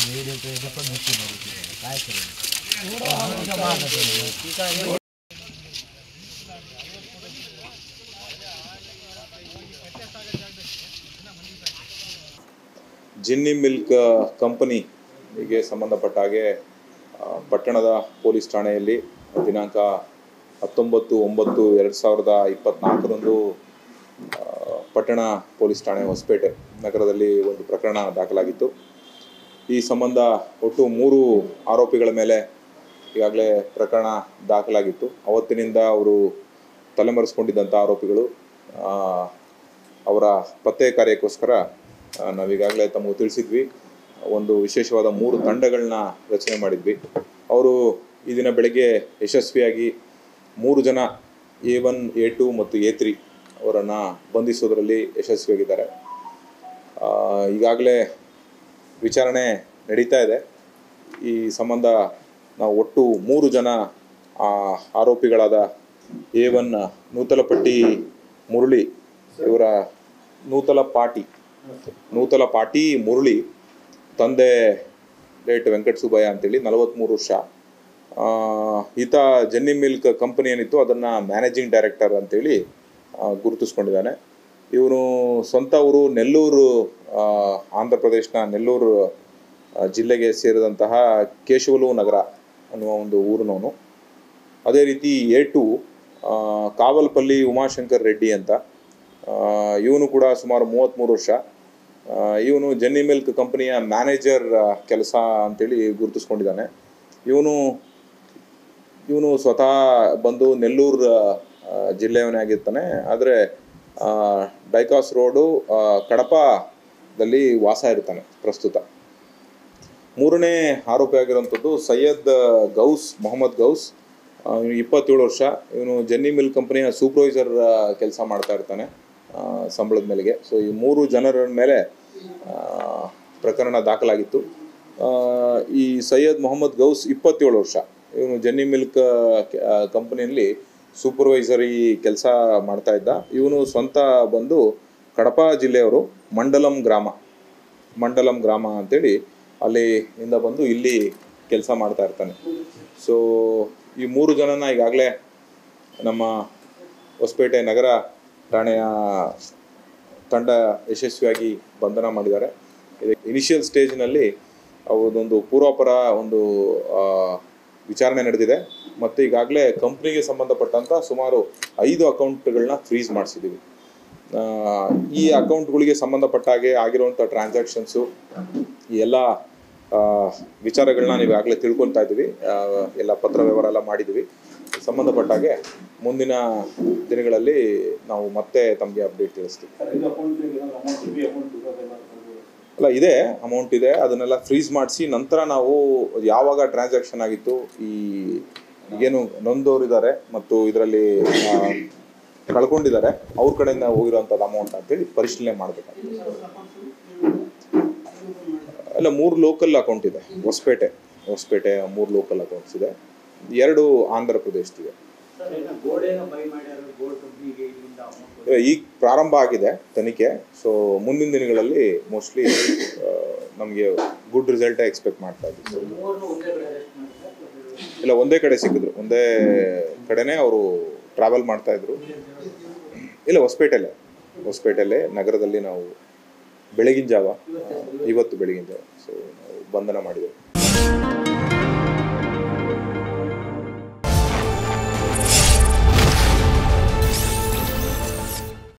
Jinni milk ಕಂಪನಿಗೆ ಸಂಬಂಧಪಟ್ಟ ಹಾಗೆ ಪಟ್ಟಣದ ಪೊಲೀಸ್ ಠಾಣೆಯಲ್ಲಿ ದಿನಾಂಕ 19/9/2024ರಂದು ಪಟ್ಟಣ ಪೊಲೀಸ್ ಠಾಣೆ ಹೊಸಪೇಟೆ ನಗರದಲ್ಲಿ ಒಂದು ಪ್ರಕರಣ ದಾಖಲಾಗಿತ್ತು. ಈ ಸಂಬಂಧ ಒಟ್ಟು 3 ಆರೋಪಿಗಳ ಮೇಲೆ ಈಗಾಗಲೇ ಪ್ರಕರಣ ದಾಖಲಾಗಿತ್ತು. ಅವತ್ತಿನಿಂದ ಅವರು ತಲೆಮರೆಸಿಕೊಂಡಿದ್ದಂಥ ಆರೋಪಿಗಳು ಅವರ ಪತ್ತೆ ಕಾರ್ಯಕ್ಕೋಸ್ಕರ ನಾವೀಗಾಗಲೇ ತಮಗೆ ತಿಳಿಸಿದ್ವಿ. ಒಂದು ವಿಶೇಷವಾದ 3 ತಂಡಗಳನ್ನ ರಚನೆ ಮಾಡಿದ್ವಿ. ಅವರು ಈ ದಿನ ಬೆಳಗ್ಗೆ ಯಶಸ್ವಿಯಾಗಿ 3 ಜನ A1, A2 ಮತ್ತು A3 ಅವರನ್ನು ಬಂಧಿಸೋದರಲ್ಲಿ ಯಶಸ್ವಿಯಾಗಿದ್ದಾರೆ. ಈಗಾಗಲೇ ವಿಚಾರಣೆ ನಡೀತಾ ಇದೆ. ಈ ಸಂಬಂಧ ನಾವು ಒಟ್ಟು 3 ಜನ ಆರೋಪಿಗಳಾದ A1 ನೂತಲಪಟ್ಟಿ ಮುರಳಿ, ಇವರ ನೂತಲಪಾಟಿ ಮುರಳಿ, ತಂದೆ ಲೇಟ್ ವೆಂಕಟ ಸುಬ್ಬಯ್ಯ ಅಂತೇಳಿ 43 ವರ್ಷ. ಈತ ಜಿನ್ನಿ ಮಿಲ್ಕ್ ಕಂಪನಿ ಏನಿತ್ತು ಅದನ್ನು ಮ್ಯಾನೇಜಿಂಗ್ ಡೈರೆಕ್ಟರ್ ಅಂತೇಳಿ ಗುರುತಿಸ್ಕೊಂಡಿದ್ದಾನೆ. ಇವನು ಸ್ವಂತ ಊರು ನೆಲ್ಲೂರು, ಆಂಧ್ರ ಪ್ರದೇಶನ ನೆಲ್ಲೂರು ಜಿಲ್ಲೆಗೆ ಸೇರಿದಂತಹ ಕೇಶವಲು ನಗರ ಅನ್ನುವ ಒಂದು ಊರಿನವನು. ಅದೇ ರೀತಿ A2 ಕಾವಲ್ಪಲ್ಲಿ ಉಮಾಶಂಕರ್ ರೆಡ್ಡಿ ಅಂತ, ಇವನು ಕೂಡ ಸುಮಾರು 33 ವರ್ಷ. ಇವನು ಜಿನ್ನಿ ಮಿಲ್ಕ್ ಕಂಪನಿಯ ಮ್ಯಾನೇಜರ್ ಕೆಲಸ ಅಂತೇಳಿ ಗುರುತಿಸ್ಕೊಂಡಿದ್ದಾನೆ. ಇವನು ಸ್ವತಃ ಬಂದು ನೆಲ್ಲೂರು ಜಿಲ್ಲೆಯವನೇ ಆಗಿರ್ತಾನೆ. ಆದರೆ ಬೈಕಾಸ್ ರೋಡು ಕಡಪದಲ್ಲಿ ವಾಸ ಇರ್ತಾನೆ ಪ್ರಸ್ತುತ. 3ನೇ ಆರೋಪಿ ಆಗಿರೋಂಥದ್ದು ಸೈಯದ್ ಮೊಹಮ್ಮದ್ ಗೌಸ್, 27 ವರ್ಷ. ಇವನು ಜಿನ್ನಿ ಮಿಲ್ಕ್ ಕಂಪನಿಯ ಸೂಪರ್ವೈಸರ್ ಕೆಲಸ ಮಾಡ್ತಾ ಇರ್ತಾನೆ ಸಂಬಳದ ಮೇಲೆಗೆ. ಸೊ ಈ 3 ಜನರ ಮೇಲೆ ಪ್ರಕರಣ ದಾಖಲಾಗಿತ್ತು. ಈ ಸೈಯದ್ ಮೊಹಮ್ಮದ್ ಗೌಸ್ 27 ವರ್ಷ. ಇವನು ಜಿನ್ನಿ ಮಿಲ್ಕ್ ಕಂಪನಿಯಲ್ಲಿ ಸೂಪರ್ವೈಸರಿ ಕೆಲಸ ಮಾಡ್ತಾ ಇದ್ದ. ಇವನು ಸ್ವಂತ ಬಂದು ಕಡಪ ಜಿಲ್ಲೆಯವರು, ಮಂಡಲಂ ಗ್ರಾಮ ಅಂತೇಳಿ ಅಲ್ಲಿಂದ ಬಂದು ಇಲ್ಲಿ ಕೆಲಸ ಮಾಡ್ತಾ ಇರ್ತಾನೆ. ಸೊ ಈ 3 ಜನನ ಈಗಾಗಲೇ ನಮ್ಮ ಹೊಸಪೇಟೆ ನಗರ ಠಾಣೆಯ ತಂಡ ಯಶಸ್ವಿಯಾಗಿ ಬಂಧನ ಮಾಡಿದ್ದಾರೆ. ಇನಿಷಿಯಲ್ ಸ್ಟೇಜ್ನಲ್ಲಿ ಅವರದೊಂದು ಪೂರ್ವಾಪರ ಒಂದು ವಿಚಾರಣೆ ನಡೆದಿದೆ. ಮತ್ತು ಈಗಾಗಲೇ ಕಂಪ್ನಿಗೆ ಸಂಬಂಧಪಟ್ಟಂಥ ಸುಮಾರು 5 ಅಕೌಂಟ್ಗಳನ್ನ ಫ್ರೀಸ್ ಮಾಡಿಸಿದ್ದೀವಿ. ಈ ಅಕೌಂಟ್ಗಳಿಗೆ ಸಂಬಂಧಪಟ್ಟ ಹಾಗೆ ಆಗಿರುವಂಥ ಟ್ರಾನ್ಸಾಕ್ಷನ್ಸು, ಈ ಎಲ್ಲ ವಿಚಾರಗಳನ್ನ ನೀವು ಈಗಾಗಲೇ ತಿಳ್ಕೊತಾ ಇದ್ದೀವಿ. ಎಲ್ಲ ಪತ್ರ ವ್ಯವಹಾರ ಎಲ್ಲ ಮಾಡಿದ್ದೀವಿ. ಸಂಬಂಧಪಟ್ಟ ಹಾಗೆ ಮುಂದಿನ ದಿನಗಳಲ್ಲಿ ನಾವು ಮತ್ತೆ ತಮಗೆ ಅಪ್ಡೇಟ್ ತಿಳಿಸ್ತೀವಿ. ಅಲ್ಲ, ಇದೆ ಅಮೌಂಟ್ ಇದೆ, ಅದನ್ನೆಲ್ಲ ಫ್ರೀಸ್ ಮಾಡಿಸಿ ನಂತರ ನಾವು ಯಾವಾಗ ಟ್ರಾನ್ಸಾಕ್ಷನ್ ಆಗಿತ್ತು, ಏನು ನೊಂದವರಿದ್ದಾರೆ ಮತ್ತು ಇದರಲ್ಲಿ ಕಳ್ಕೊಂಡಿದ್ದಾರೆ ಅವ್ರ ಕಡೆಯಿಂದ ಹೋಗಿರೋಂಥದ್ದು ಅಮೌಂಟ್ ಅಂತೇಳಿ ಪರಿಶೀಲನೆ ಮಾಡಬೇಕಾಗ್ತದೆ. ಅಲ್ಲ, 3 ಲೋಕಲ್ ಅಕೌಂಟ್ ಇದೆ. ಹೊಸಪೇಟೆ 3 ಲೋಕಲ್ ಅಕೌಂಟ್ಸ್ ಇದೆ, 2 ಆಂಧ್ರ ಪ್ರದೇಶದಿದೆ. ಈಗ ಪ್ರಾರಂಭ ಆಗಿದೆ ತನಿಖೆ. ಸೊ ಮುಂದಿನ ದಿನಗಳಲ್ಲಿ ಮೋಸ್ಟ್ಲಿ ನಮಗೆ ಗುಡ್ ರಿಸಲ್ಟ್ ಎಕ್ಸ್ಪೆಕ್ಟ್ ಮಾಡ್ತಾ ಇದ್ದೀವಿ. ಇಲ್ಲ, ಒಂದೇ ಕಡೆ ಸಿಕ್ಕಿದ್ರು, ಒಂದೇ ಕಡೆನೇ ಅವರು ಟ್ರಾವೆಲ್ ಮಾಡ್ತಾ ಇದ್ರು. ಇಲ್ಲ, ಹೊಸಪೇಟೆಲ್ಲೇ ನಗರದಲ್ಲಿ ನಾವು ಇವತ್ತು ಬೆಳಗಿನ ಜಾವ ಸೊ ನಾವು ಬಂಧನ ಮಾಡಿದ್ದೇವೆ.